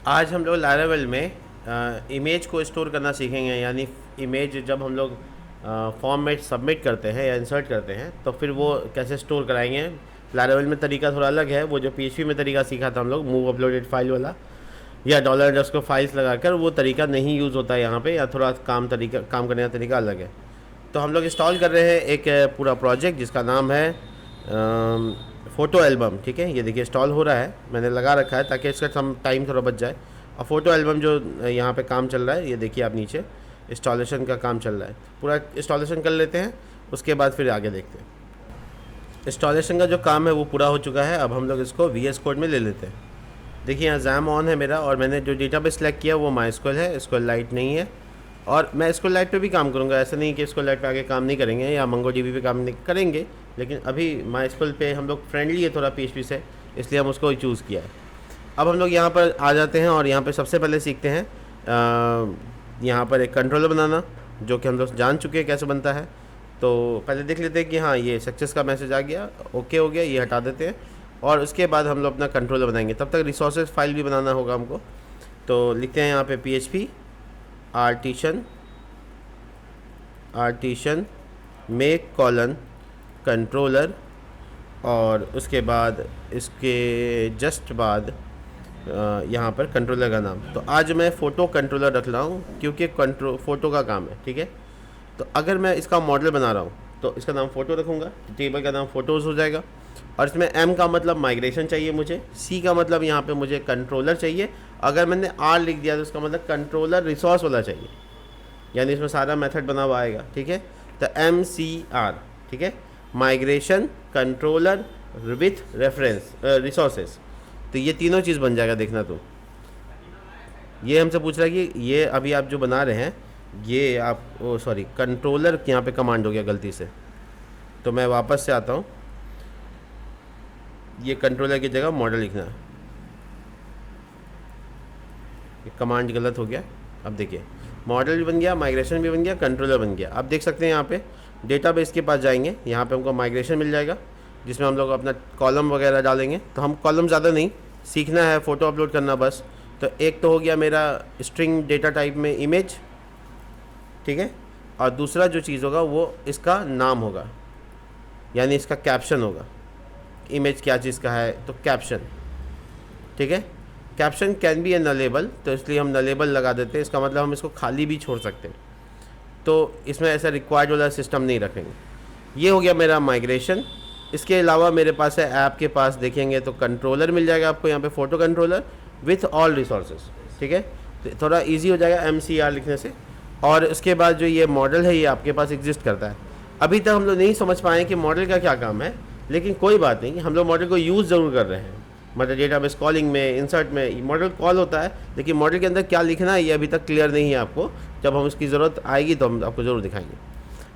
आज हम लोग लारावेल में इमेज को स्टोर करना सीखेंगे। यानी इमेज जब हम लोग फॉर्म में सबमिट करते हैं या इंसर्ट करते हैं तो फिर वो कैसे स्टोर कराएंगे। लारावेल में तरीका थोड़ा अलग है। वो जो पीएचपी में तरीका सीखा था हम लोग, मूव अपलोडेड फाइल वाला या $_ फाइल्स लगाकर, वो तरीका नहीं यूज़ होता है यहाँ पे, या थोड़ा काम करने का तरीका अलग है। तो हम लोग इंस्टॉल कर रहे हैं एक पूरा प्रोजेक्ट जिसका नाम है फ़ोटो एल्बम। ठीक है, ये देखिए इंस्टॉल हो रहा है, मैंने लगा रखा है ताकि इसका टाइम थोड़ा बच जाए। और फ़ोटो एल्बम जो यहाँ पे काम चल रहा है, ये देखिए आप नीचे इंस्टॉलेशन का काम चल रहा है। पूरा इंस्टॉलेशन कर लेते हैं, उसके बाद फिर आगे देखते हैं। इंस्टॉलेशन का जो काम है वो पूरा हो चुका है। अब हम लोग इसको VS कोड में ले लेते हैं। देखिए यहाँ जैम ऑन है मेरा, और मैंने जो डेटाबेस सेलेक्ट किया वो MySQL है, SQLite नहीं है। और मैं SQLite पे भी काम करूँगा, ऐसा नहीं कि SQLite पे आगे काम नहीं करेंगे या MongoDB पे काम नहीं करेंगे, लेकिन अभी MySQL पे हम लोग फ्रेंडली है थोड़ा PHP से, इसलिए हम उसको चूज़ किया है। अब हम लोग यहाँ पर आ जाते हैं और यहाँ पर सबसे पहले सीखते हैं यहाँ पर एक कंट्रोलर बनाना, जो कि हम लोग जान चुके हैं कैसे बनता है। तो पहले देख लेते हैं कि हाँ ये सक्सेस का मैसेज आ गया, ओके हो गया, ये हटा देते हैं। और उसके बाद हम लोग अपना कंट्रोलर बनाएंगे। तब तक रिसोर्सेज फाइल भी बनाना होगा हमको। तो लिखते हैं यहाँ पे PHP artisan make colon controller, और उसके बाद इसके जस्ट बाद यहाँ पर कंट्रोलर का नाम। तो आज मैं फ़ोटो कंट्रोलर रख रहा हूँ क्योंकि फ़ोटो का काम है। ठीक है, तो अगर मैं इसका मॉडल बना रहा हूँ तो इसका नाम फ़ोटो रखूँगा, टेबल का नाम फ़ोटोज़ हो जाएगा। और इसमें M का मतलब माइग्रेशन चाहिए मुझे, C का मतलब यहाँ पे मुझे कंट्रोलर चाहिए। अगर मैंने R लिख दिया तो उसका मतलब कंट्रोलर रिसोर्स वाला चाहिए, यानी इसमें सारा मेथड बना हुआ आएगा। ठीक है, तो MCR, ठीक है, migration controller with reference resources. तो ये तीनों चीज़ बन जाएगा। देखना तो ये हमसे पूछ रहा है कि ये अभी आप जो बना रहे हैं ये आप सॉरी कंट्रोलर यहाँ पे कमांड हो गया गलती से, तो मैं वापस से आता हूँ। ये कंट्रोलर की जगह मॉडल लिखना है, ये कमांड गलत हो गया। अब देखिए मॉडल भी बन गया, माइग्रेशन भी बन गया, कंट्रोलर बन गया। आप देख सकते हैं यहाँ पे डेटाबेस के पास जाएंगे, यहाँ पे हमको माइग्रेशन मिल जाएगा जिसमें हम लोग अपना कॉलम वगैरह डालेंगे। तो हम कॉलम ज़्यादा नहीं सीखना है, फ़ोटो अपलोड करना बस। तो एक तो हो गया मेरा स्ट्रिंग डेटा टाइप में इमेज, ठीक है, और दूसरा जो चीज़ होगा वो इसका नाम होगा, यानी इसका कैप्शन होगा। इमेज क्या चीज़ का है तो कैप्शन, ठीक है। Caption can be A nullable, तो इसलिए हम नलेबल लगा देते हैं। इसका मतलब हम इसको खाली भी छोड़ सकते हैं, तो इसमें ऐसा रिक्वायर्ड वाला सिस्टम नहीं रखेंगे। ये हो गया मेरा माइग्रेशन। इसके अलावा मेरे पास है ऐप के पास देखेंगे तो कंट्रोलर मिल जाएगा आपको यहाँ पे, photo controller with all resources. ठीक है, तो थोड़ा ईजी हो जाएगा MCR लिखने से। और उसके बाद जो ये मॉडल है ये आपके पास एग्जिस्ट करता है। अभी तक हम लोग नहीं समझ पाए कि मॉडल का क्या काम है, लेकिन कोई बात नहीं, हम लोग मॉडल को यूज़ ज़रूर कर रहे हैं। मतलब डेटाबेस कॉलिंग में, इंसर्ट में मॉडल कॉल होता है, लेकिन मॉडल के अंदर क्या लिखना है ये अभी तक क्लियर नहीं है आपको। जब हम उसकी ज़रूरत आएगी तो हम आपको ज़रूर दिखाएंगे,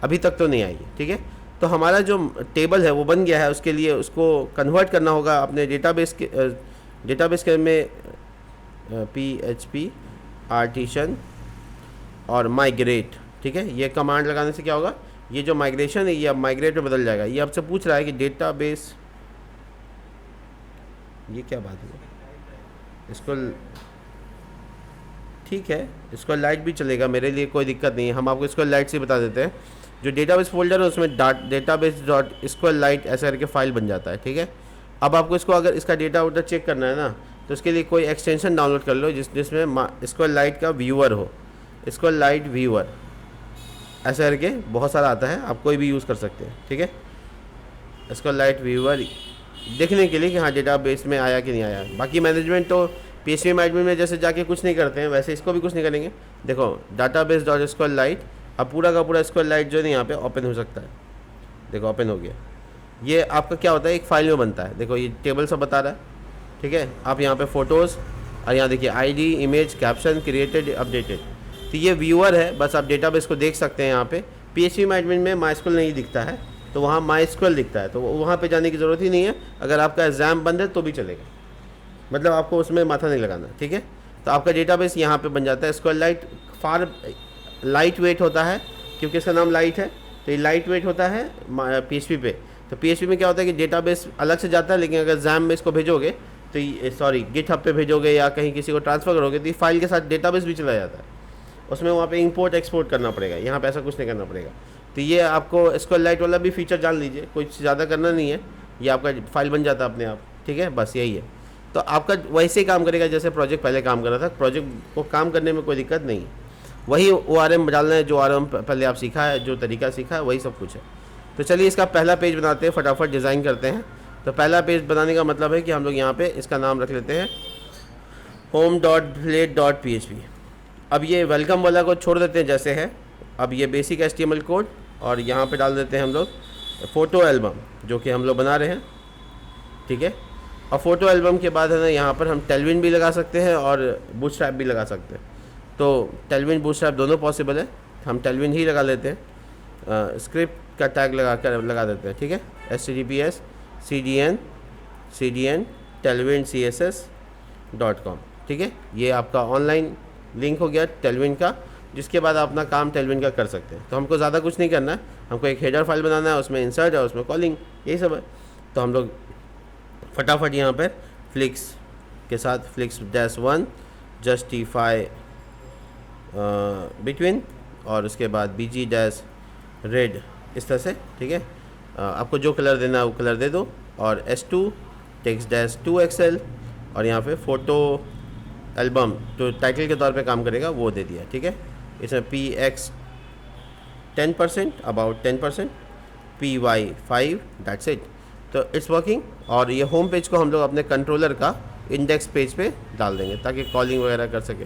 अभी तक तो नहीं आएगी। ठीक है, तो हमारा जो टेबल है वो बन गया है। उसके लिए उसको कन्वर्ट करना होगा अपने डेटाबेस के में PHP आर्टिशन और माइग्रेट। ठीक है, ये कमांड लगाने से क्या होगा, ये जो माइग्रेशन है ये अब माइग्रेट में बदल जाएगा। ये आपसे पूछ रहा है कि डेटाबेस, ये क्या बात है, इसको ठीक है, इसको लाइट भी चलेगा, मेरे लिए कोई दिक्कत नहीं है। हम आपको इसको लाइट से बता देते हैं। जो डेटाबेस फोल्डर है उसमें database.sqlite ऐसा करके फाइल बन जाता है। ठीक है, अब आपको इसको अगर इसका डेटा वोटा चेक करना है ना, तो उसके लिए कोई एक्सटेंशन डाउनलोड कर लो जिसमें SQLite का व्यूअर हो, SQLite व्यूअर ऐसा करके बहुत सारा आता है, आप कोई भी यूज़ कर सकते हैं। ठीक है, SQLite व्यूअर देखने के लिए कि हाँ डेटाबेस में आया कि नहीं आया। बाकी मैनेजमेंट तो PHP मैनेजमेंट में जैसे जाके कुछ नहीं करते हैं, वैसे इसको भी कुछ नहीं करेंगे। देखो database.sqlite, अब पूरा का पूरा SQLite जो है यहाँ पे ओपन हो सकता है। देखो ओपन हो गया। ये आपका क्या होता है, एक फाइल में बनता है। देखो ये टेबल सब बता रहा है। ठीक है, आप यहाँ पे फ़ोटोज़, और यहाँ देखिए ID, image, caption, created, updated. तो ये व्यूअर है, बस आप डेटाबेस को देख सकते हैं। यहाँ पे PHP मैनेजमेंट में MySQL नहीं दिखता है, तो वहाँ MySQL दिखता है, तो वहाँ पे जाने की ज़रूरत ही नहीं है। अगर आपका एग्ज़ाम बंद है तो भी चलेगा, मतलब आपको उसमें माथा नहीं लगाना। ठीक है, तो आपका डेटाबेस यहाँ पे बन जाता है। SQLite फार लाइट वेट होता है क्योंकि इसका नाम लाइट है, तो ये लाइट वेट होता है PHP पे। तो PHP में क्या होता है कि डेटाबेस अलग से जाता है, लेकिन अगर जैम में इसको भेजोगे तो सॉरी गिटहब पे भेजोगे या कहीं किसी को ट्रांसफ़र करोगे तो ये फाइल के साथ डेटाबेस भी चला जाता है, उसमें वहाँ पे इंपोर्ट एक्सपोर्ट करना पड़ेगा, यहाँ पे ऐसा कुछ नहीं करना पड़ेगा। तो ये आपको SQLite वाला भी फीचर जान लीजिए, कुछ ज़्यादा करना नहीं है, ये आपका फाइल बन जाता है अपने आप, ठीक है, बस यही है। तो आपका वैसे ही काम करेगा जैसे प्रोजेक्ट पहले काम कर रहा था, प्रोजेक्ट को काम करने में कोई दिक्कत नहीं है, वही ORM डालना है जो ORM पहले आप सीखा है, जो तरीका सीखा है वही सब कुछ है। तो चलिए इसका पहला पेज बनाते हैं, फटाफट डिज़ाइन करते हैं। तो पहला पेज बनाने का मतलब है कि हम लोग यहाँ पे इसका नाम रख लेते हैं home.blade.php। अब ये वेलकम वाला को छोड़ देते हैं जैसे है। अब ये बेसिक HTML कोड और यहाँ पे डाल देते हैं हम लोग फ़ोटो एल्बम जो कि हम लोग बना रहे हैं, ठीक है। और फ़ोटो एल्बम के बाद है ना यहाँ पर हम टेलविन भी लगा सकते हैं और बूटस्ट्रैप भी लगा सकते हैं। तो टेलविन बूटस्ट्रैप दोनों पॉसिबल है, हम टेलविन ही लगा लेते हैं। स्क्रिप्ट का टैग लगा देते हैं, ठीक है, https cdn tailwind.css.com, ठीक है। ये आपका ऑनलाइन लिंक हो गया टेलविन का, जिसके बाद आप अपना काम टेलविन का कर सकते हैं। तो हमको ज़्यादा कुछ नहीं करना है, हमको एक हेडर फाइल बनाना है, उसमें इंसर्ट है, उसमें कॉलिंग, यही सब है। तो हम लोग फटाफट यहाँ पर फ्लिक्स के साथ flix-1 जस्टिफाई बिटवीन और उसके बाद bg-red इस तरह से, ठीक है। आपको जो कलर देना है वो कलर दे दो और S2 text-2xl और यहाँ पे फ़ोटो एल्बम जो टाइटल के तौर पे काम करेगा वो दे दिया, ठीक है। इसमें px 10%, about 10%, py 5, that's it. तो इट्स वर्किंग। और ये होम पेज को हम लोग अपने कंट्रोलर का इंडेक्स पेज पे डाल देंगे ताकि कॉलिंग वगैरह कर सके।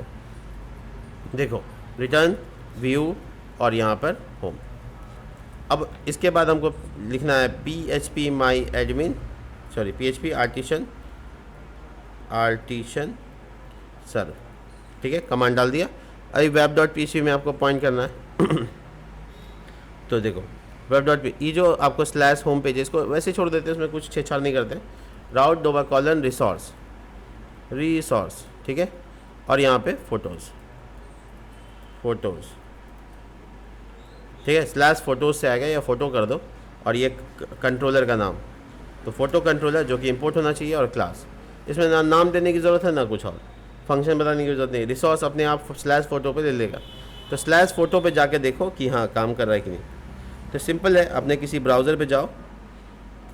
देखो रिटर्न व्यू और यहाँ पर होम। अब इसके बाद हमको लिखना है PHP आर्टिशन सर्व, ठीक है, कमांड डाल दिया। अभी web.php में आपको पॉइंट करना है तो देखो web.php ये जो आपको स्लैश होम पेज इसको वैसे छोड़ देते हैं, उसमें कुछ छेड़छाड़ नहीं करते। राउट $: रिसोर्स, ठीक है। और यहाँ पे फोटोज़, ठीक है, स्लैश फोटोज़ से आएगा या फ़ोटो कर दो और ये कंट्रोलर का नाम, तो फ़ोटो कंट्रोलर जो कि इंपोर्ट होना चाहिए और क्लास। इसमें ना नाम देने की ज़रूरत है ना कुछ और, फंक्शन बताने की ज़रूरत नहीं। रिसोर्स अपने आप स्लैश फ़ोटो पे ले लेगा। तो स्लैश फ़ोटो पे जाके देखो कि हाँ काम कर रहा है कि नहीं। तो सिंपल है, अपने किसी ब्राउज़र पे जाओ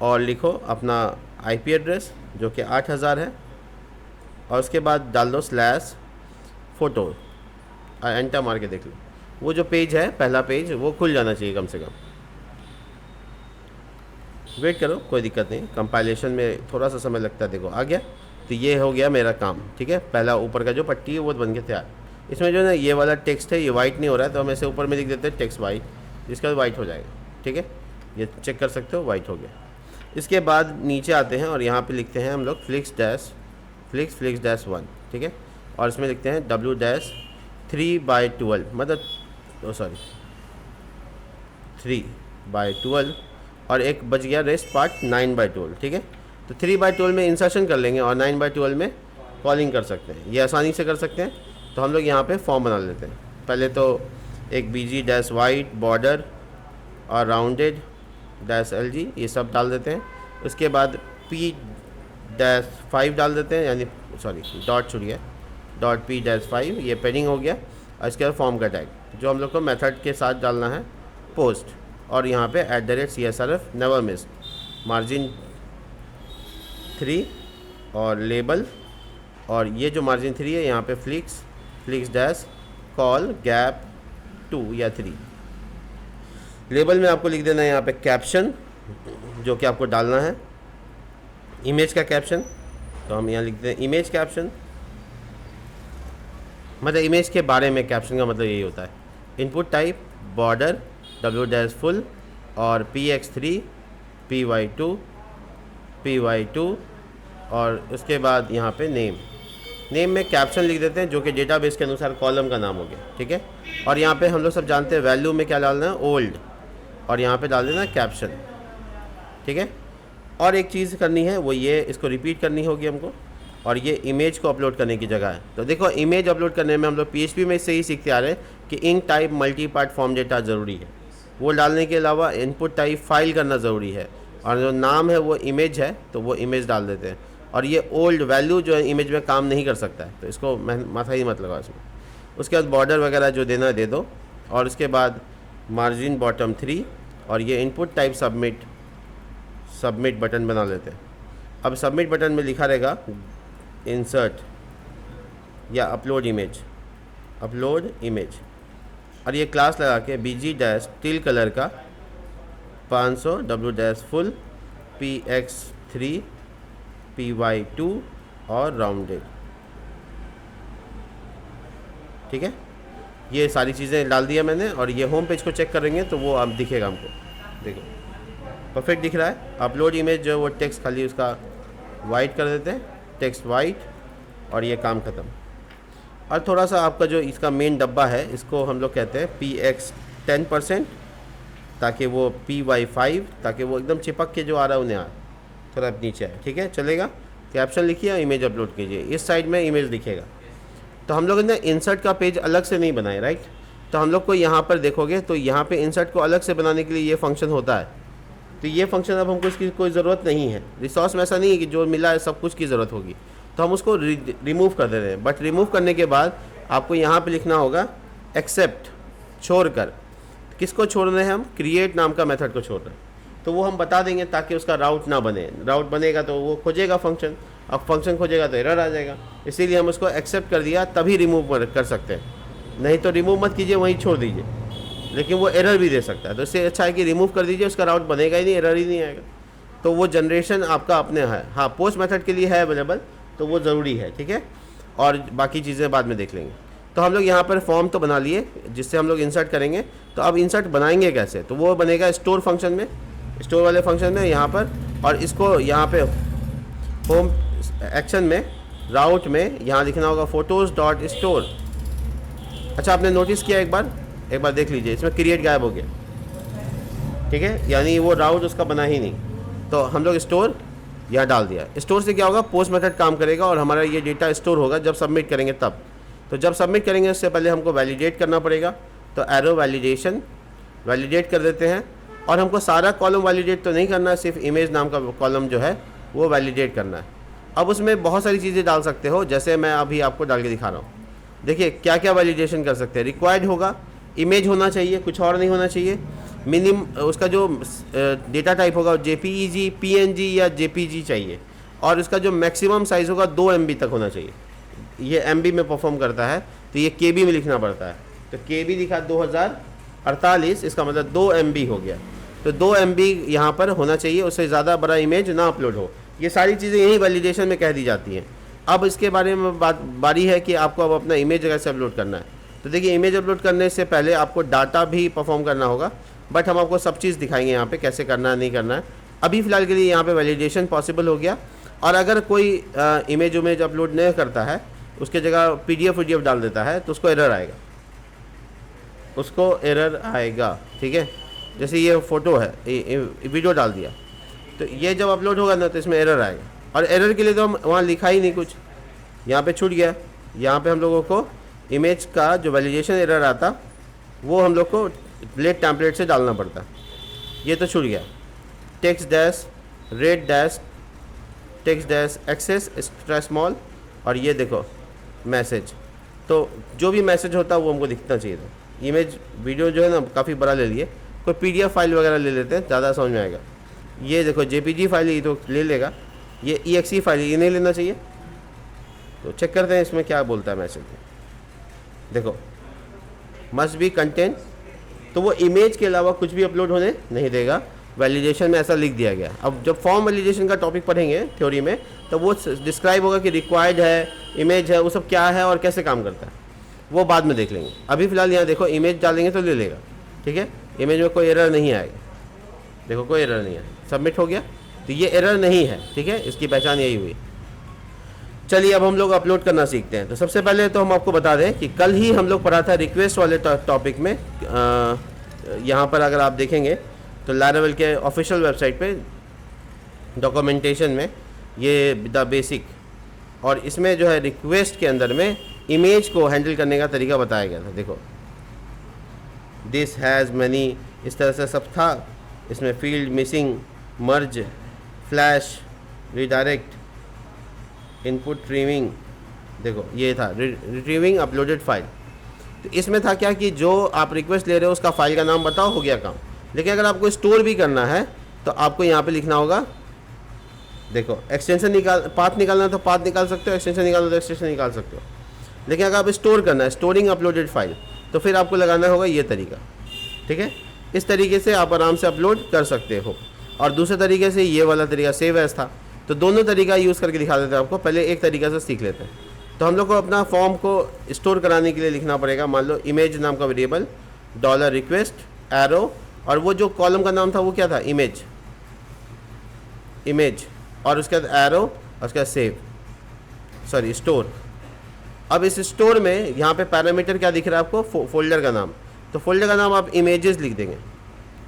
और लिखो अपना IP एड्रेस जो कि 8000 है और उसके बाद डाल दो स्लैश फ़ोटो और एंटर मार के देख लो। वो जो पेज है पहला पेज वो खुल जाना चाहिए कम से कम। वेट करो, कोई दिक्कत नहीं, कंपाइलेशन में थोड़ा सा समय लगता है। देखो आ गया। तो ये हो गया मेरा काम, ठीक है। पहला ऊपर का जो पट्टी है वो बन के तैयार। इसमें जो है ना ये वाला टेक्स्ट है ये वाइट नहीं हो रहा है, तो हम ऐसे ऊपर में लिख देते हैं टेक्स्ट वाइट, जिसका वाइट हो जाएगा, ठीक है। ये चेक कर सकते हो, वाइट हो गया। इसके बाद नीचे आते हैं और यहाँ पे लिखते हैं हम लोग flix-1, ठीक है। और इसमें लिखते हैं W-3/12, मतलब 3/12 और एक बच गया रेस्ट पार्ट 9/12, ठीक है। तो 3/12 में इंसर्शन कर लेंगे और 9/12 में कॉलिंग कर सकते हैं, ये आसानी से कर सकते हैं। तो हम लोग यहाँ पे फॉर्म बना लेते हैं। पहले तो एक bg-white बॉर्डर और rounded-lg ये सब डाल देते हैं। उसके बाद p-5 डाल देते हैं, यानी डॉट छूट गया, .p-5 ये पेडिंग हो गया। और इसके बाद फॉर्म का टैग जो हम लोग को मेथड के साथ डालना है पोस्ट, और यहाँ पे @CSRF नेवर मिस, मार्जिन 3 और लेबल, और ये जो मार्जिन 3 है यहाँ पे flix-call gap 2 या 3। लेबल में आपको लिख देना है यहाँ पे कैप्शन जो कि आपको डालना है, इमेज का कैप्शन। तो हम यहाँ लिखते हैं इमेज कैप्शन, मतलब इमेज के बारे में कैप्शन का मतलब यही होता है। इनपुट टाइप बॉर्डर W-full और px3 py2 और उसके बाद यहाँ पे नेम में कैप्शन लिख देते हैं जो कि डेटाबेस के अनुसार कॉलम का नाम हो गया, ठीक है। और यहाँ पे हम लोग सब जानते हैं वैल्यू में क्या डालना है, ओल्ड, और यहाँ पे डाल देना कैप्शन, ठीक है। और एक चीज़ करनी है वो ये, इसको रिपीट करनी होगी हमको, और ये इमेज को अपलोड करने की जगह है। तो देखो इमेज अपलोड करने में हम लोग PHP में से ही सीखते आ रहे हैं कि enctype multipart form data ज़रूरी है। वो डालने के अलावा इनपुट टाइप फाइल करना ज़रूरी है, और जो नाम है वो इमेज है तो वो इमेज डाल देते हैं। और ये ओल्ड वैल्यू जो है इमेज में काम नहीं कर सकता है, तो इसको माथा ही मत लगाओ इसमें। उसके बाद बॉर्डर वगैरह जो देना दे दो, और उसके बाद मार्जिन बॉटम 3, और ये इनपुट टाइप सबमिट बटन बना लेते हैं। अब सबमिट बटन में लिखा रहेगा इंसर्ट या अपलोड इमेज, और ये क्लास लगा के BG डैश टिल कलर का 500 W dash full PX3 PY2 और राउंडेड। ठीक है, ये सारी चीज़ें डाल दिया मैंने, और ये होम पेज को चेक करेंगे तो वो अब दिखेगा हमको। देखो परफेक्ट दिख रहा है। अपलोड इमेज जो है वो टेक्स्ट खाली उसका वाइट कर देते हैं, टेक्स्ट वाइट, और ये काम ख़त्म। और थोड़ा सा आपका जो इसका मेन डब्बा है इसको हम लोग कहते हैं PX 10%, ताकि वो PY5, ताकि वो एकदम चिपक के जो आ रहा है उन्हें आए, थोड़ा नीचे आए। ठीक है, चलेगा। कैप्शन लिखिए, इमेज अपलोड कीजिए, इस साइड में इमेज दिखेगा। तो हम लोग ने इंसर्ट का पेज अलग से नहीं बनाए, राइट। तो हम लोग को यहाँ पर देखोगे तो यहाँ पे इंसर्ट को अलग से बनाने के लिए ये फंक्शन होता है। तो ये फंक्शन अब हमको इसकी कोई ज़रूरत नहीं है। रिसोर्स में ऐसा नहीं है कि जो मिला है सब कुछ की ज़रूरत होगी, तो हम उसको रिमूव कर दे रहे हैं। बट रिमूव करने के बाद आपको यहाँ पे लिखना होगा एक्सेप्ट, छोड़कर। किसको छोड़ रहे हैं हम? क्रिएट नाम का मेथड को छोड़ रहे हैं। तो वो हम बता देंगे ताकि उसका राउट ना बने। राउट बनेगा तो वो खोजेगा फंक्शन, अब फंक्शन खोजेगा तो एरर आ जाएगा। इसीलिए हम उसको एक्सेप्ट कर दिया, तभी रिमूव कर सकते हैं। नहीं तो रिमूव मत कीजिए, वहीं छोड़ दीजिए, लेकिन वो एरर भी दे सकता है। तो इससे अच्छा है कि रिमूव कर दीजिए, उसका राउट बनेगा ही नहीं, एरर ही नहीं आएगा। तो वो जनरेशन आपका अपने है। हाँ, पोस्ट मेथड के लिए है अवेलेबल, तो वो ज़रूरी है। ठीक है, और बाकी चीज़ें बाद में देख लेंगे। तो हम लोग यहाँ पर फॉर्म तो बना लिए जिससे हम लोग इंसर्ट करेंगे। तो अब इंसर्ट बनाएंगे कैसे? तो वो बनेगा स्टोर फंक्शन में, स्टोर वाले फंक्शन में यहाँ पर, और इसको यहाँ पे होम एक्शन में, राउट में यहाँ लिखना होगा photos.store। अच्छा, आपने नोटिस किया, एक बार देख लीजिए, इसमें क्रिएट गायब हो गया। ठीक है, यानी वो राउट उसका बना ही नहीं। तो हम लोग स्टोर यहाँ डाल दिया। स्टोर से क्या होगा? पोस्ट मेथड काम करेगा और हमारा ये डेटा स्टोर होगा जब सबमिट करेंगे तब। तो जब सबमिट करेंगे उससे पहले हमको वैलिडेट करना पड़ेगा। तो एरो वैलिडेशन, वैलिडेट कर देते हैं। और हमको सारा कॉलम वैलिडेट तो नहीं करना है, सिर्फ इमेज नाम का कॉलम जो है वो वैलिडेट करना है। अब उसमें बहुत सारी चीज़ें डाल सकते हो, जैसे मैं अभी आपको डाल के दिखा रहा हूँ। देखिए क्या क्या वैलिडेशन कर सकते हैं। रिक्वायर्ड होगा, इमेज होना चाहिए, कुछ और नहीं होना चाहिए। मिनिमम उसका जो डेटा टाइप होगा JPEG, PNG या JPG चाहिए, और उसका जो मैक्सिमम साइज़ होगा 2 MB तक होना चाहिए। ये MB में परफॉर्म करता है, तो ये KB में लिखना पड़ता है। तो KB लिखा 2048, इसका मतलब 2 MB हो गया। तो 2 MB यहाँ पर होना चाहिए, उससे ज़्यादा बड़ा इमेज ना अपलोड हो। ये सारी चीज़ें यही वैलिडेशन में कह दी जाती हैं। अब इसके बारे में बारी है कि आपको अब अपना इमेज कैसे अपलोड करना है। तो देखिए, इमेज अपलोड करने से पहले आपको डाटा भी परफॉर्म करना होगा, बट हम आपको सब चीज़ दिखाएंगे यहाँ पे कैसे करना है, नहीं करना है। अभी फ़िलहाल के लिए यहाँ पे वैलिडेशन पॉसिबल हो गया। और अगर कोई इमेज अपलोड नहीं करता है, उसके जगह PDF डाल देता है, तो उसको एरर आएगा। ठीक है, जैसे ये फ़ोटो है, वीडियो डाल दिया, तो ये जब अपलोड होगा ना तो इसमें एरर आएगा। और एरर के लिए तो हम वहाँ लिखा ही नहीं कुछ, यहाँ पे छूट गया। यहाँ पे हम लोगों को इमेज का जो वैलिडेशन एरर आता वो हम लोग को लेट टेम्पलेट से डालना पड़ता। ये तो छूट गया। Text dash red dash text dash XS extra small, और ये देखो मैसेज। तो जो भी मैसेज होता है वो हमको दिखना चाहिए था। इमेज वीडियो जो है ना काफ़ी बड़ा ले लिए, कोई PDF फाइल वगैरह ले लेते हैं, ज़्यादा समझ में आएगा। ये देखो JPG फाइल ये तो ले लेगा, ये EXE फाइल ये नहीं लेना चाहिए। तो चेक करते हैं इसमें क्या बोलता है मैसेज। देखो मस्ट बी कंटेंट, तो वो इमेज के अलावा कुछ भी अपलोड होने नहीं देगा। वैलिडेशन में ऐसा लिख दिया गया। अब जब फॉर्म वैलिडेशन का टॉपिक पढ़ेंगे थ्योरी में, तो वो डिस्क्राइब होगा कि रिक्वायर्ड है, इमेज है, वो सब क्या है और कैसे काम करता है, वो बाद में देख लेंगे। अभी फ़िलहाल यहाँ देखो इमेज डालेंगे तो ले लेगा। ठीक है, इमेज में कोई एरर नहीं आएगा। देखो कोई एरर नहीं है, सबमिट हो गया, तो ये एरर नहीं है। ठीक है, इसकी पहचान यही हुई। चलिए अब हम लोग अपलोड करना सीखते हैं। तो सबसे पहले तो हम आपको बता दें कि कल ही हम लोग पढ़ा था रिक्वेस्ट वाले टॉपिक में। यहाँ पर अगर आप देखेंगे तो लैरावेल के ऑफिशियल वेबसाइट पे डॉक्यूमेंटेशन में ये द बेसिक, और इसमें जो है रिक्वेस्ट के अंदर में इमेज को हैंडल करने का तरीका बताया गया था। देखो दिस हैज़ मैनी, इस तरह से सब था। इसमें फील्ड मिसिंग, मर्ज, फ्लैश, रिडायरेक्ट, इनपुट ट्रिमिंग, देखो ये था रिट्रीविंग अपलोडेड फाइल। तो इसमें था क्या कि जो आप रिक्वेस्ट ले रहे हो उसका फाइल का नाम बताओ, हो गया काम। लेकिन अगर आपको स्टोर भी करना है तो आपको यहाँ पे लिखना होगा, देखो एक्सटेंशन पाथ निकालना है तो पाथ निकाल सकते हो, एक्सटेंशन निकालना तो एक्सटेंशन निकाल सकते हो। लेकिन अगर आप स्टोर करना है, स्टोरिंग अपलोडेड फाइल, तो फिर आपको लगाना होगा ये तरीका। ठीक है, इस तरीके से आप आराम से अपलोड कर सकते हो। और दूसरे तरीके से ये वाला तरीका सेव एज था। तो दोनों तरीका यूज़ करके दिखा देते हैं आपको। पहले एक तरीका से सीख लेते हैं। तो हम लोग को अपना फॉर्म को स्टोर कराने के लिए लिखना पड़ेगा, मान लो इमेज नाम का वेरिएबल, डॉलर रिक्वेस्ट एरो, और वो जो कॉलम का नाम था वो क्या था, इमेज, इमेज, और उसके बाद एरो, और उसके बाद सेव, सॉरी स्टोर। अब इस स्टोर में यहाँ पे पैरामीटर क्या दिख रहा है आपको, फोल्डर का नाम। तो फोल्डर का नाम आप इमेजेस लिख देंगे,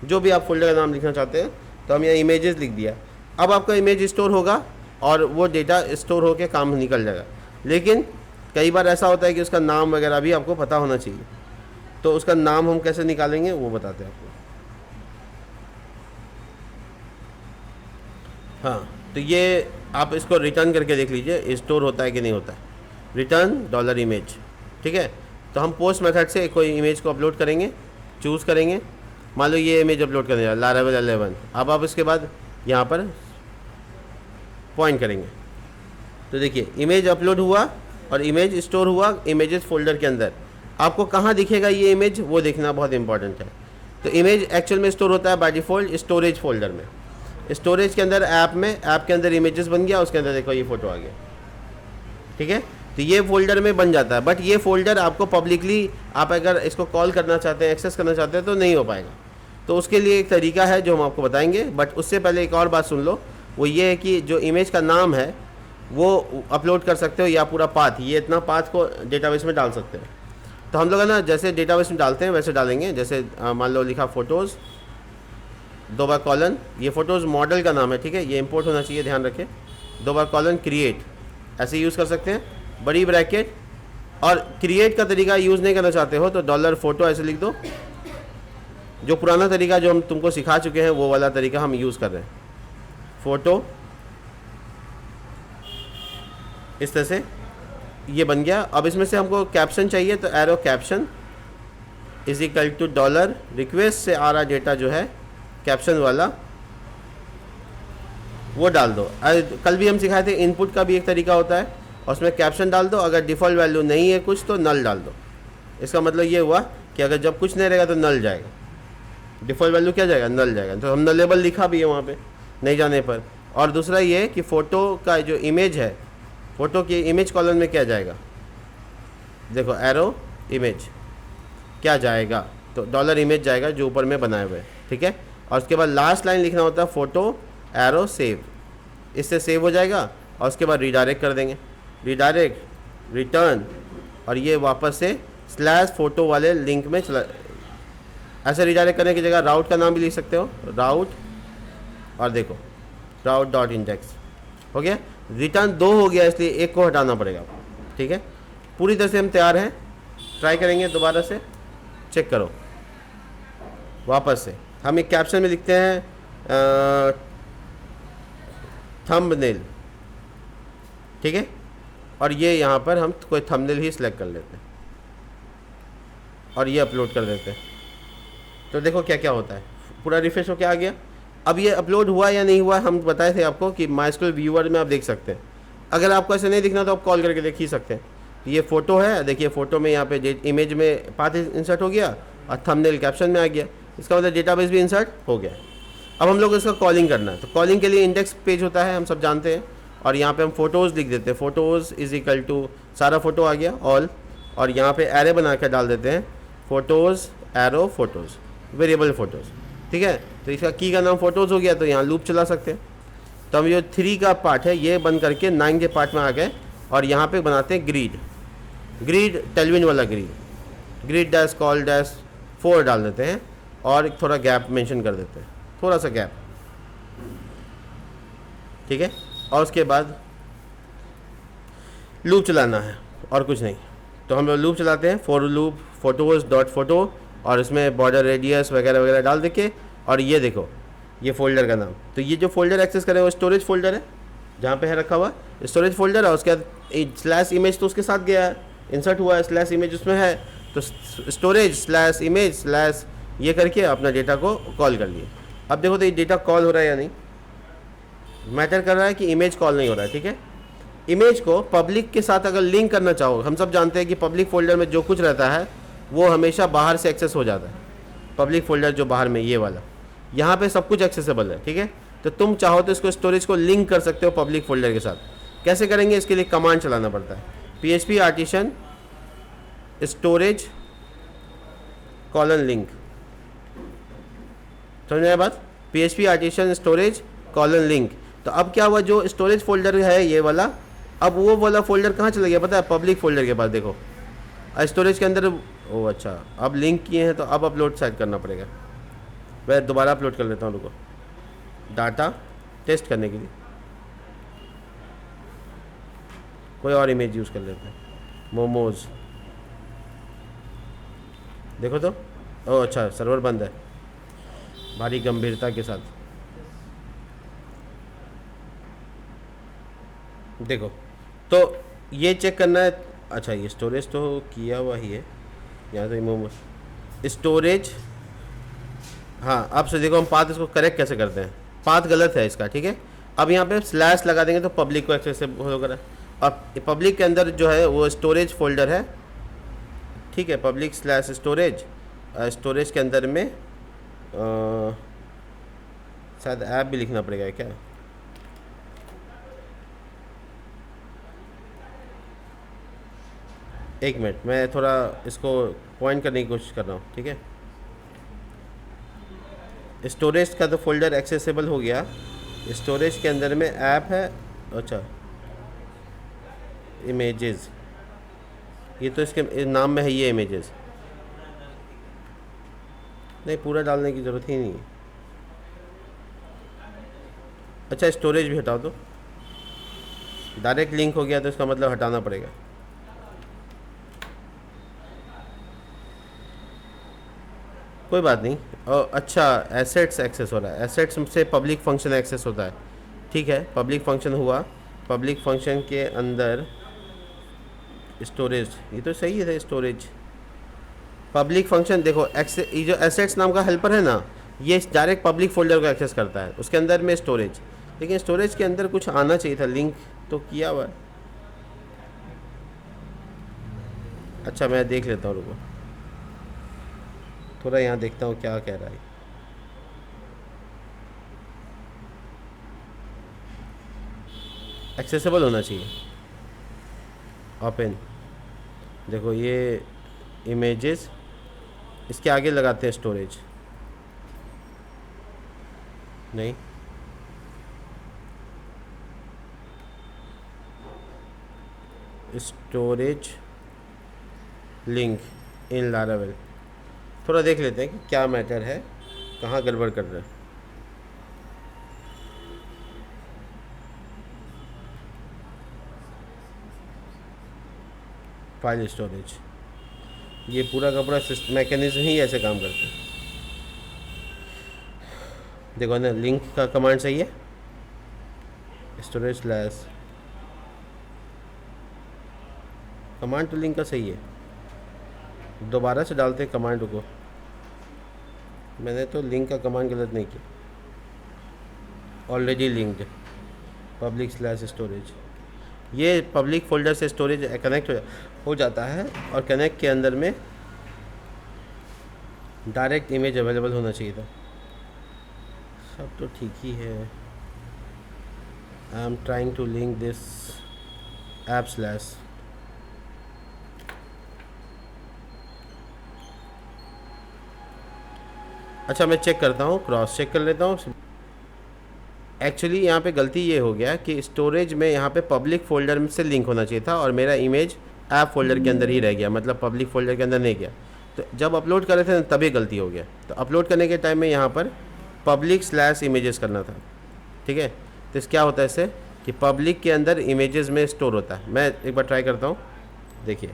जो भी आप फोल्डर का नाम लिखना चाहते हैं। तो हम यहाँ इमेजेस लिख दिया। अब आपका इमेज स्टोर होगा और वो डेटा स्टोर होकर काम निकल जाएगा। लेकिन कई बार ऐसा होता है कि उसका नाम वगैरह भी आपको पता होना चाहिए। तो उसका नाम हम कैसे निकालेंगे वो बताते हैं आपको। हाँ, तो ये आप इसको रिटर्न करके देख लीजिए स्टोर होता है कि नहीं होता है। रिटर्न डॉलर इमेज, ठीक है। तो हम पोस्ट मेथड से कोई इमेज को अपलोड करेंगे, चूज़ करेंगे। मान लो ये इमेज अपलोड करने जा लारावेल 11। अब आप इसके बाद यहाँ पर पॉइंट करेंगे तो देखिए इमेज अपलोड हुआ और इमेज स्टोर हुआ इमेजेस फोल्डर के अंदर। आपको कहाँ दिखेगा ये इमेज, वो देखना बहुत इंपॉर्टेंट है। तो इमेज एक्चुअल में स्टोर होता है बाय डिफ़ॉल्ट स्टोरेज फोल्डर में। स्टोरेज के अंदर ऐप में, ऐप के अंदर इमेजेस बन गया, उसके अंदर देखो ये फ़ोटो आ गया। ठीक है, तो ये फोल्डर में बन जाता है। बट ये फोल्डर आपको पब्लिकली, आप अगर इसको कॉल करना चाहते हैं, एक्सेस करना चाहते हैं तो नहीं हो पाएगा। तो उसके लिए एक तरीका है जो हम आपको बताएंगे। बट उससे पहले एक और बात सुन लो, वो ये है कि जो इमेज का नाम है वो अपलोड कर सकते हो या पूरा पाथ, ये इतना पाथ को डेटाबेस में डाल सकते हो। तो हम लोग है ना जैसे डेटाबेस में डालते हैं वैसे डालेंगे। जैसे मान लो लिखा फ़ोटोज़ 2 बार कॉलन, ये फ़ोटोज़ मॉडल का नाम है, ठीक है, ये इंपोर्ट होना चाहिए, ध्यान रखें। 2 बार कॉलन क्रिएट, ऐसे यूज़ कर सकते हैं, बड़ी ब्रैकेट। और क्रिएट का तरीका यूज़ नहीं करना चाहते हो तो डॉलर फोटो ऐसे लिख दो। जो पुराना तरीका जो हम तुमको सिखा चुके हैं वो वाला तरीका हम यूज़ कर रहे हैं, फ़ोटो इस तरह से ये बन गया। अब इसमें से हमको कैप्शन चाहिए तो arrow caption is equal to dollar request से आ रहा डेटा जो है कैप्शन वाला वो डाल दो। कल भी हम सिखाए थे इनपुट का भी एक तरीका होता है और उसमें कैप्शन डाल दो। अगर डिफ़ॉल्ट वैल्यू नहीं है कुछ तो नल डाल दो। इसका मतलब ये हुआ कि अगर जब कुछ नहीं रहेगा तो नल जाएगा, डिफ़ॉल्ट वैल्यू क्या जाएगा, नल जाएगा। तो हम नलेबल लिखा भी है वहाँ पे नहीं जाने पर। और दूसरा ये कि फ़ोटो का जो इमेज है, फ़ोटो की इमेज कॉलम में क्या जाएगा, देखो एरो इमेज क्या जाएगा, तो डॉलर इमेज जाएगा जो ऊपर में बनाए हुए, ठीक है। और उसके बाद लास्ट लाइन लिखना होता है फ़ोटो एरो सेव, इससे सेव हो जाएगा। और उसके बाद रीडायरेक्ट कर देंगे, रीडायरेक्ट रिटर्न, और ये वापस से स्लैश फ़ोटो वाले लिंक में चला। ऐसे रीडायरेक्ट करने की जगह राउट का नाम भी लिख सकते हो, राउट, और देखो राउट डॉट इंडेक्स हो गया। रिटर्न 2 हो गया इसलिए एक को हटाना पड़ेगा, ठीक है। पूरी तरह से हम तैयार हैं। ट्राई करेंगे दोबारा से, चेक करो। वापस से हम एक कैप्शन में लिखते हैं थंबनेल, ठीक है। और ये यहाँ पर हम कोई थंबनेल ही सिलेक्ट कर लेते हैं और ये अपलोड कर देते हैं। तो देखो क्या क्या होता है, पूरा रिफ्रेश होकर आ गया। अब ये अपलोड हुआ या नहीं हुआ हम बताए थे आपको कि माइस्क्यूएल व्यूअर में आप देख सकते हैं। अगर आपको ऐसे नहीं दिखना तो आप कॉल करके देख ही सकते हैं। ये फ़ोटो है, देखिए फ़ोटो में यहाँ पे इमेज में पाथ इंसर्ट हो गया और थंबनेल कैप्शन में आ गया। इसका मतलब डेटाबेस भी इंसर्ट हो गया। अब हम लोग इसका कॉलिंग करना है। तो कॉलिंग के लिए इंडेक्स पेज होता है, हम सब जानते हैं। और यहाँ पे हम फ़ोटोज़ लिख देते हैं, फ़ोटोज़ इज इक्वल टू सारा फ़ोटो आ गया ऑल, और यहाँ पे एरे बना कर डाल देते हैं photos arrow photos variable photos, ठीक है। तो इसका की का नाम फ़ोटोज़ हो गया, तो यहाँ लूप चला सकते हैं। तो हम जो 3 का पार्ट है ये बन करके 9 के पार्ट में आ गए। और यहाँ पे बनाते हैं ग्रीड, ग्रीड टेलविन वाला grid, grid dash col dash 4 डाल देते हैं और थोड़ा गैप मेंशन कर देते हैं, थोड़ा सा गैप, ठीक है। और उसके बाद लूप चलाना है और कुछ नहीं। तो हम लोग लूप चलाते हैं, for loop photos dot photo, और इसमें बॉर्डर रेडियस वगैरह वगैरह डाल देके। और ये देखो ये फ़ोल्डर का नाम, तो ये जो फोल्डर एक्सेस करें वो स्टोरेज फोल्डर है जहाँ पे है रखा हुआ। स्टोरेज फोल्डर है, उसके बाद स्लैश इमेज तो उसके साथ गया है, इंसर्ट हुआ है, स्लैश इमेज उसमें है, तो स्टोरेज स्लैश इमेज स्लैश ये करके अपना डेटा को कॉल कर लिए। अब देखो तो ये डेटा कॉल हो रहा है या नहीं, मैटर कर रहा है कि इमेज कॉल नहीं हो रहा है। ठीक है, इमेज को पब्लिक के साथ अगर लिंक करना चाहो, हम सब जानते हैं कि पब्लिक फोल्डर में जो कुछ रहता है वो हमेशा बाहर से एक्सेस हो जाता है। पब्लिक फोल्डर जो बाहर में ये वाला, यहाँ पे सब कुछ एक्सेसिबल है। ठीक है, तो तुम चाहो तो इसको स्टोरेज को लिंक कर सकते हो पब्लिक फोल्डर के साथ। कैसे करेंगे, इसके लिए कमांड चलाना पड़ता है, PHP artisan storage colon link. समझ में बात, PHP artisan storage colon link. तो अब क्या हुआ, जो स्टोरेज फोल्डर है ये वाला, अब वो वाला फोल्डर कहाँ चला गया पता है, पब्लिक फोल्डर के पास। देखो स्टोरेज के अंदर, ओ अच्छा, अब लिंक किए हैं तो अब अपलोड शायद करना पड़ेगा। मैं दोबारा अपलोड कर लेता हूँ, रुको, डाटा टेस्ट करने के लिए कोई और इमेज यूज़ कर लेते हैं, मोमोज। देखो तो, ओ अच्छा, सर्वर बंद है, भारी गंभीरता के साथ। देखो तो ये चेक करना है, अच्छा ये स्टोरेज तो किया हुआ ही है यहाँ तो, मोमोज स्टोरेज। हाँ, अब से देखो हम पाथ इसको करेक्ट कैसे करते हैं, पाथ गलत है इसका। ठीक है, अब यहाँ पे स्लैश लगा देंगे तो पब्लिक को एक्सेस होगा, और पब्लिक के अंदर जो है वो स्टोरेज फोल्डर है। ठीक है, पब्लिक स्लैश स्टोरेज, स्टोरेज के अंदर में शायद ऐप भी लिखना पड़ेगा क्या, एक मिनट, मैं थोड़ा इसको पॉइंट करने की कोशिश कर रहा हूँ। ठीक है, स्टोरेज का तो फोल्डर एक्सेसिबल हो गया, स्टोरेज के अंदर में ऐप है, अच्छा इमेजेस, ये तो इसके नाम में है ये इमेजेस, नहीं पूरा डालने की ज़रूरत ही नहीं है। अच्छा स्टोरेज भी हटाओ, तो डायरेक्ट लिंक हो गया तो इसका मतलब हटाना पड़ेगा। कोई बात नहीं। और अच्छा एसेट्स एक्सेस हो रहा है, एसेट्स से पब्लिक फंक्शन एक्सेस होता है। ठीक है, पब्लिक फंक्शन हुआ, पब्लिक फंक्शन के अंदर स्टोरेज, ये तो सही है, स्टोरेज पब्लिक फंक्शन। देखो ये जो एसेट्स नाम का हेल्पर है ना, ये डायरेक्ट पब्लिक फोल्डर को एक्सेस करता है, उसके अंदर में स्टोरेज, लेकिन स्टोरेज के अंदर कुछ आना चाहिए था, लिंक तो किया हुआ है। अच्छा मैं देख लेता हूँ, रुको थोड़ा यहाँ देखता हूँ क्या कह रहा है। एक्सेसिबल होना चाहिए, ओपन। देखो ये इमेजेस, इसके आगे लगाते हैं स्टोरेज, नहीं स्टोरेज लिंक इन लारावेल। थोड़ा देख लेते हैं कि क्या मैटर है, कहाँ गड़बड़ कर रहे हैं। फाइल स्टोरेज, ये पूरा का पूरा मैकेनिज्म ही ऐसे काम करते हैं। देखो ना, लिंक का कमांड सही है, स्टोरेज स्लैश, कमांड तो लिंक का सही है। दोबारा से डालते हैं कमांड को, मैंने तो लिंक का कमांड गलत नहीं किया। Already linked public slash storage, ये पब्लिक फोल्डर से स्टोरेज कनेक्ट हो जाता है, और कनेक्ट के अंदर में डायरेक्ट इमेज अवेलेबल होना चाहिए था। सब तो ठीक ही है। I am trying to link this app slash, अच्छा मैं चेक करता हूँ, क्रॉस चेक कर लेता हूँ। एक्चुअली यहाँ पे गलती ये हो गया कि स्टोरेज में यहाँ पे पब्लिक फोल्डर से लिंक होना चाहिए था, और मेरा इमेज ऐप फोल्डर के अंदर ही रह गया, मतलब पब्लिक फोल्डर के अंदर नहीं गया। तो जब अपलोड कर रहे थे तभी गलती हो गया। तो अपलोड करने के टाइम में यहाँ पर पब्लिक स्लैश इमेजेस करना था। ठीक है, तो इस क्या होता है इससे कि पब्लिक के अंदर इमेजेस में स्टोर होता है। मैं एक बार ट्राई करता हूँ, देखिए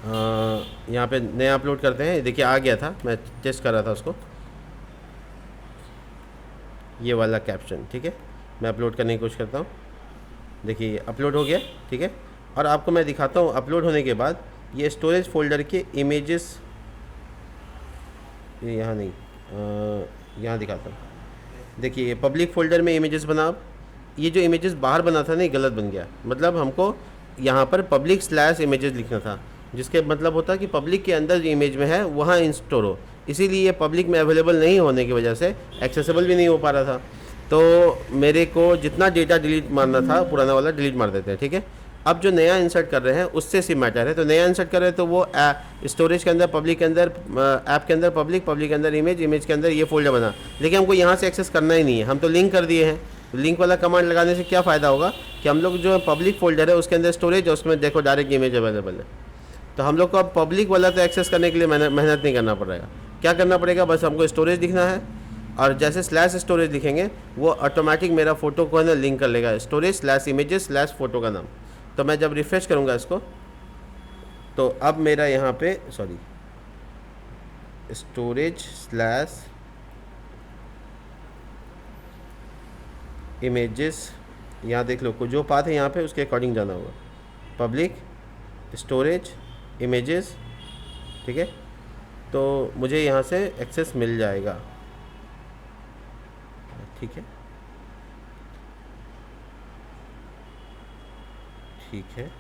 यहाँ पे नया अपलोड करते हैं, देखिए आ गया था, मैं टेस्ट कर रहा था उसको, ये वाला कैप्शन। ठीक है, मैं अपलोड करने की कोशिश करता हूँ, देखिए ये अपलोड हो गया, ठीक है। और आपको मैं दिखाता हूँ अपलोड होने के बाद ये स्टोरेज फोल्डर के इमेजेस, ये यहाँ नहीं, यहाँ दिखाता हूँ। देखिए ये पब्लिक फोल्डर में इमेजेस बना। अब ये जो इमेजेस बाहर बना था ना, ये गलत बन गया। मतलब हमको यहाँ पर पब्लिक स्लैश इमेजेस लिखना था, जिसके मतलब होता कि पब्लिक के अंदर जो इमेज में है वहाँ इंस्टोर हो। इसीलिए ये पब्लिक में अवेलेबल नहीं होने की वजह से एक्सेसिबल भी नहीं हो पा रहा था। तो मेरे को जितना डेटा डिलीट मारना था पुराना वाला डिलीट मार देते हैं, ठीक है। अब जो नया इंसर्ट कर रहे हैं उससे सिर्फ मैटर है। तो नया इंसर्ट कर रहे हैं तो वो स्टोरेज के अंदर, पब्लिक के अंदर, ऐप के अंदर पब्लिक, पब्लिक के अंदर इमेज, इमेज के अंदर ये फोल्डर बना। लेकिन हमको यहाँ से एक्सेस करना ही नहीं है, हम तो लिंक कर दिए हैं। तो लिंक वाला कमांड लगाने से क्या फ़ायदा होगा कि हम लोग जो पब्लिक फोल्डर है उसके अंदर स्टोरेज है, उसमें देखो डायरेक्ट इमेज अवेलेबल है। तो हम लोग को अब पब्लिक वाला तो एक्सेस करने के लिए मेहनत नहीं करना पड़ेगा। क्या करना पड़ेगा, बस हमको स्टोरेज लिखना है और जैसे स्लैश स्टोरेज लिखेंगे वो ऑटोमेटिक मेरा फ़ोटो को है ना लिंक कर लेगा, storage slash images slash photo का नाम। तो मैं जब रिफ़्रेश करूँगा इसको तो अब मेरा यहाँ पे स्टोरेज स्लैश इमेजेस, यहाँ देख लो जो पाथ है यहाँ पे उसके अकॉर्डिंग जाना होगा, पब्लिक स्टोरेज इमेजेस, ठीक है। तो मुझे यहाँ से एक्सेस मिल जाएगा, ठीक है, ठीक है।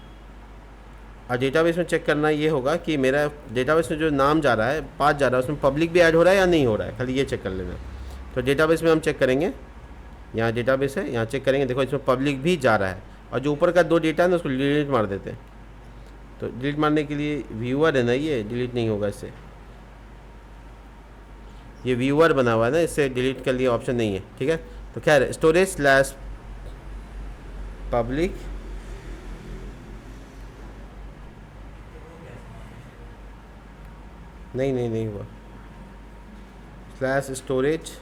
और डेटाबेस में चेक करना ये होगा कि मेरा डेटाबेस में जो नाम जा रहा है, पाथ जा रहा है, उसमें पब्लिक भी ऐड हो रहा है या नहीं हो रहा है, खाली ये चेक कर लेना। तो डेटाबेस में हम चेक करेंगे, यहाँ डेटाबेस है, यहाँ चेक करेंगे, देखो इसमें पब्लिक भी जा रहा है। और जो ऊपर का 2 डेटा है ना उसको डिलीट मार देते हैं। तो डिलीट मारने के लिए व्यूअर है ना, ये डिलीट नहीं होगा इससे, ये व्यूअर बना हुआ है ना, इससे डिलीट के लिए ऑप्शन नहीं है, ठीक है। तो खैर स्टोरेज स्लैश पब्लिक नहीं हुआ, स्लैश स्टोरेज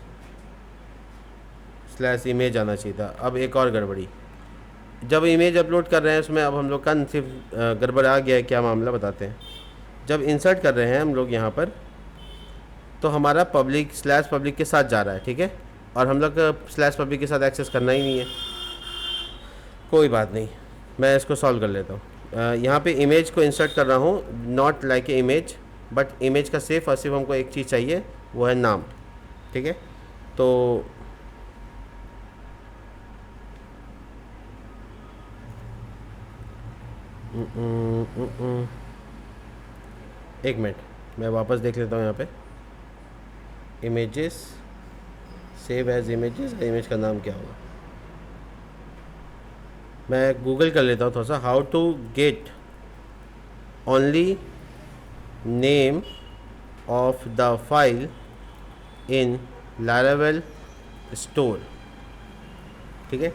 स्लैश इमेज आना चाहिए था। अब एक और गड़बड़ी, जब इमेज अपलोड कर रहे हैं उसमें अब हम लोग का सिर्फ गड़बड़ आ गया है। क्या मामला बताते हैं। जब इंसर्ट कर रहे हैं हम लोग यहाँ पर तो हमारा पब्लिक स्लैश पब्लिक के साथ जा रहा है, ठीक है। और हम लोग स्लैश पब्लिक के साथ एक्सेस करना ही नहीं है। कोई बात नहीं, मैं इसको सॉल्व कर लेता हूँ। यहाँ पे इमेज को इंसर्ट कर रहा हूँ, not like a image, but image का सिर्फ और सिर्फ हमको एक चीज़ चाहिए, वो है नाम, ठीक है। तो एक मिनट, मैं वापस देख लेता हूँ यहाँ पे images, save as images, image का नाम क्या होगा। मैं गूगल कर लेता हूँ थोड़ा सा, how to get only name of the file in Laravel store, ठीक है।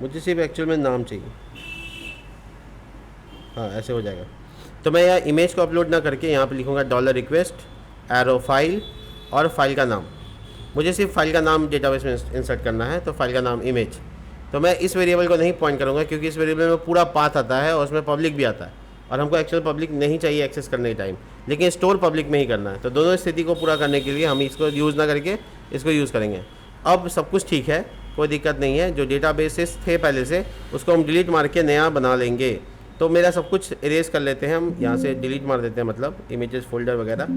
मुझे सिर्फ एक्चुअल में नाम चाहिए, हाँ ऐसे हो जाएगा। तो मैं यहाँ इमेज को अपलोड ना करके यहाँ पे लिखूँगा $रिक्वेस्ट एरो फाइल और फाइल का नाम। मुझे सिर्फ फाइल का नाम डेटाबेस में इंसर्ट करना है, तो फाइल का नाम इमेज। तो मैं इस वेरिएबल को नहीं पॉइंट करूँगा क्योंकि इस वेरिएबल में पूरा पाथ आता है और उसमें पब्लिक भी आता है और हमको एक्चुअल पब्लिक नहीं चाहिए एक्सेस करने के टाइम, लेकिन स्टोर पब्लिक में ही करना है। तो दोनों स्थिति को पूरा करने के लिए हम इसको यूज़ ना करके इसको यूज़ करेंगे। अब सब कुछ ठीक है, कोई दिक्कत नहीं है। जो डेटाबेसेस थे पहले से उसको हम डिलीट मार के नया बना लेंगे। तो मेरा सब कुछ इरेज कर लेते हैं हम, यहाँ से डिलीट मार देते हैं, मतलब इमेजेस फोल्डर वगैरह।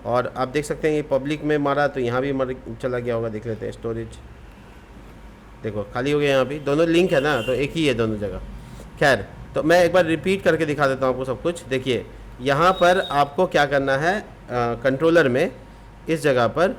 और आप देख सकते हैं ये पब्लिक में मारा तो यहाँ भी मर चला गया होगा, देख लेते हैं। स्टोरेज देखो खाली हो गया, यहाँ भी दोनों लिंक है ना, तो एक ही है दोनों जगह। खैर, तो मैं एक बार रिपीट करके दिखा देता हूँ आपको सब कुछ। देखिए यहाँ पर आपको क्या करना है, कंट्रोलर में इस जगह पर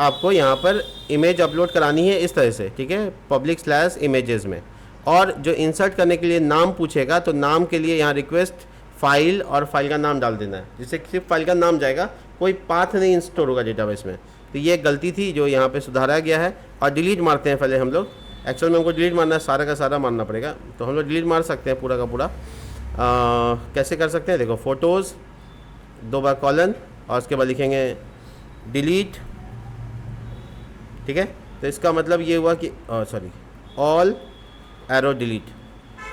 आपको यहाँ पर इमेज अपलोड करानी है इस तरह से, ठीक है, पब्लिक स्लैश इमेजेस में। और जो इंसर्ट करने के लिए नाम पूछेगा तो नाम के लिए यहाँ रिक्वेस्ट फाइल और फाइल का नाम डाल देना है, जिससे सिर्फ फाइल का नाम जाएगा, कोई पाथ नहीं स्टोर होगा डेटाबेस में। तो ये गलती थी जो यहाँ पे सुधारा गया है। और डिलीट मारते हैं पहले हम लोग, एक्चुअल में हमको डिलीट मारना है, सारा का सारा मारना पड़ेगा। तो हम लोग डिलीट मार सकते हैं पूरा का पूरा। कैसे कर सकते हैं, देखो फ़ोटोज़ 2 बार कॉलन और उसके बाद लिखेंगे डिलीट, ठीक है। तो इसका मतलब ये हुआ कि सॉरी ऑल एरो डिलीट,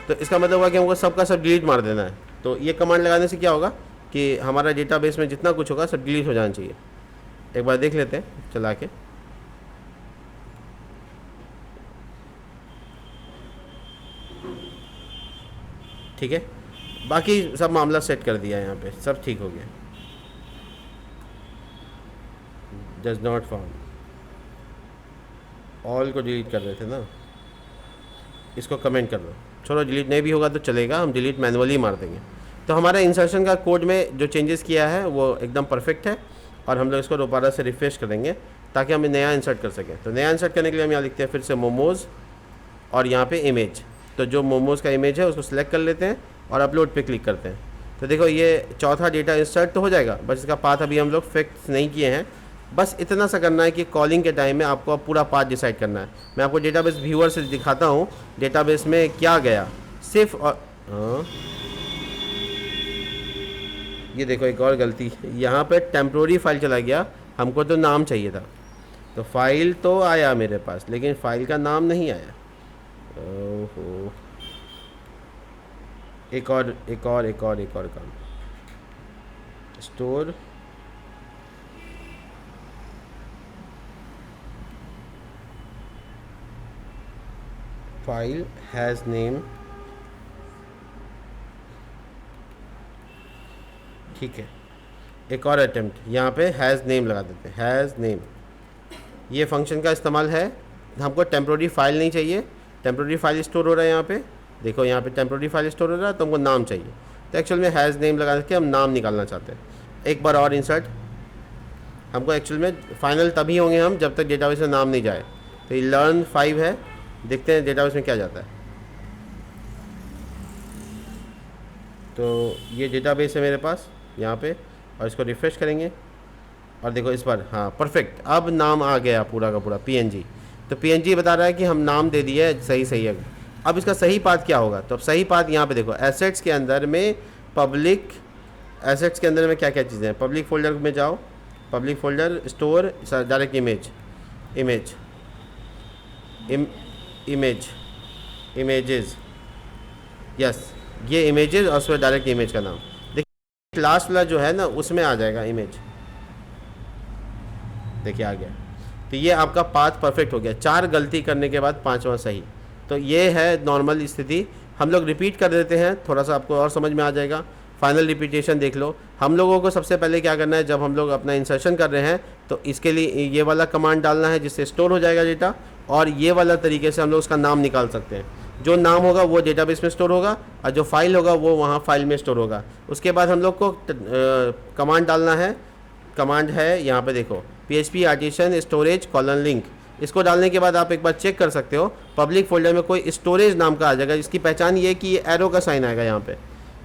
तो इसका मतलब हुआ कि हमको सबका सब डिलीट मार देना है। तो ये कमांड लगाने से क्या होगा कि हमारा डेटाबेस में जितना कुछ होगा सब डिलीट हो जाना चाहिए। एक बार देख लेते हैं चला के। ठीक है, बाकी सब मामला सेट कर दिया है, यहाँ पे सब ठीक हो गया। डज नॉट फाउंड, ऑल को डिलीट कर रहे थे ना, इसको कमेंट कर दो। छोड़ो, डिलीट नहीं भी होगा तो चलेगा, हम डिलीट मैनुअली मार देंगे। तो हमारा इंसर्शन का कोड में जो चेंजेस किया है वो एकदम परफेक्ट है, और हम लोग इसको दोबारा से रिफ्रेश करेंगे ताकि हमें नया इंसर्ट कर सकें। तो नया इंसर्ट करने के लिए हम यहाँ लिखते हैं फिर से मोमोज़ और यहाँ पे इमेज। तो जो मोमोज़ का इमेज है उसको सिलेक्ट कर लेते हैं और अपलोड पे क्लिक करते हैं। तो देखो ये चौथा डेटा इंसर्ट तो हो जाएगा, बस इसका पाथ अभी हम लोग फिक्स नहीं किए हैं। बस इतना सा करना है कि कॉलिंग के टाइम में आपको अब पूरा पाथ डिसाइड करना है। मैं आपको डेटाबेस व्यूअर से दिखाता हूँ डेटाबेस में क्या गया सिर्फ। और ये देखो एक और गलती, यहाँ पे टेम्प्रोरी फाइल चला गया, हमको तो नाम चाहिए था। तो फाइल तो आया मेरे पास लेकिन फाइल का नाम नहीं आया। ओहो, एक और काम। स्टोर फाइल हैज़ नेम, ठीक है। एक और अटेम्प्ट, यहाँ पे हैज़ नेम लगा देते हैं, हैज़ नेम। ये फंक्शन का इस्तेमाल है, हमको टेम्प्रोरी फाइल नहीं चाहिए, टेम्प्रोरी फाइल स्टोर हो रहा है यहाँ पे। देखो यहाँ पे टेम्प्रोरी फाइल स्टोर हो रहा है, तो हमको नाम चाहिए। तो एक्चुअल में हैज़ नेम लगा के हम नाम निकालना चाहते हैं। एक बार और इंसर्ट, हमको एक्चुअल में फाइनल तभी होंगे हम जब तक डेटाबेस में नाम नहीं जाए। तो ये लर्न 5 है, देखते हैं डेटाबेस में क्या जाता है। तो ये डेटाबेस है मेरे पास यहाँ पे, और इसको रिफ़्रेश करेंगे और देखो इस बार हाँ परफेक्ट, अब नाम आ गया पूरा का पूरा PNG। तो PNG बता रहा है कि हम नाम दे दिए, सही है। अब इसका सही पाथ क्या होगा, तो अब सही पाथ यहाँ पे देखो, एसेट्स के अंदर में पब्लिक, एसेट्स के अंदर में क्या क्या चीज़ें हैं। पब्लिक फोल्डर में जाओ, public folder, store, direct images, yes ये इमेजेस और उसमें डायरेक्ट इमेज का नाम। देखिए लास्ट वाला जो है ना उसमें आ जाएगा इमेज, देखिए आ गया। तो ये आपका पाथ परफेक्ट हो गया, 4 गलती करने के बाद 5वां सही। तो ये है नॉर्मल स्थिति। हम लोग रिपीट कर देते हैं, थोड़ा सा आपको और समझ में आ जाएगा। फाइनल रिपीटेशन देख लो। हम लोगों को सबसे पहले क्या करना है, जब हम लोग अपना इंसर्शन कर रहे हैं तो इसके लिए ये वाला कमांड डालना है जिससे स्टोर हो जाएगा डेटा, और ये वाला तरीके से हम लोग उसका नाम निकाल सकते हैं। जो नाम होगा वो डेटाबेस में स्टोर होगा और जो फाइल होगा वो वहाँ फाइल में स्टोर होगा। उसके बाद हम लोग को कमांड डालना है, कमांड है यहाँ पे देखो, PHP artisan storage colon link. इसको डालने के बाद आप एक बार चेक कर सकते हो, पब्लिक फोल्डर में कोई स्टोरेज नाम का आ जाएगा, जिसकी पहचान ये है कि ये एरो का साइन आएगा यहाँ पे।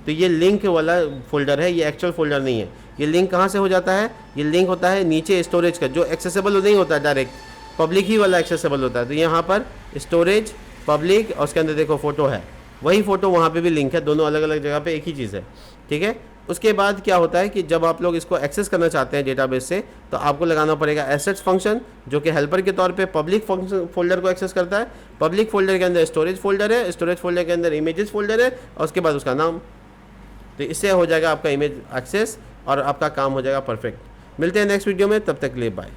तो ये लिंक वाला फोल्डर है, ये एक्चुअल फोल्डर नहीं है। ये लिंक कहाँ से हो जाता है, ये लिंक होता है नीचे स्टोरेज का, जो एक्सेसिबल नहीं होता है डायरेक्ट, पब्लिक ही वाला एक्सेसिबल होता है। तो यहाँ पर स्टोरेज पब्लिक और उसके अंदर देखो फ़ोटो है, वही फ़ोटो वहाँ पे भी लिंक है, दोनों अलग अलग जगह पे एक ही चीज़ है, ठीक है। उसके बाद क्या होता है कि जब आप लोग इसको एक्सेस करना चाहते हैं डेटाबेस से, तो आपको लगाना पड़ेगा एसेट्स फंक्शन, जो कि हेल्पर के तौर पे पब्लिक फंक्शन फोल्डर को एक्सेस करता है। पब्लिक फोल्डर के अंदर स्टोरेज फोल्डर है, स्टोरेज फोल्डर के अंदर इमेजेस फोल्डर है, और उसके बाद उसका नाम। तो इससे हो जाएगा आपका इमेज एक्सेस और आपका काम हो जाएगा परफेक्ट। मिलते हैं नेक्स्ट वीडियो में, तब तक के लिए बाय।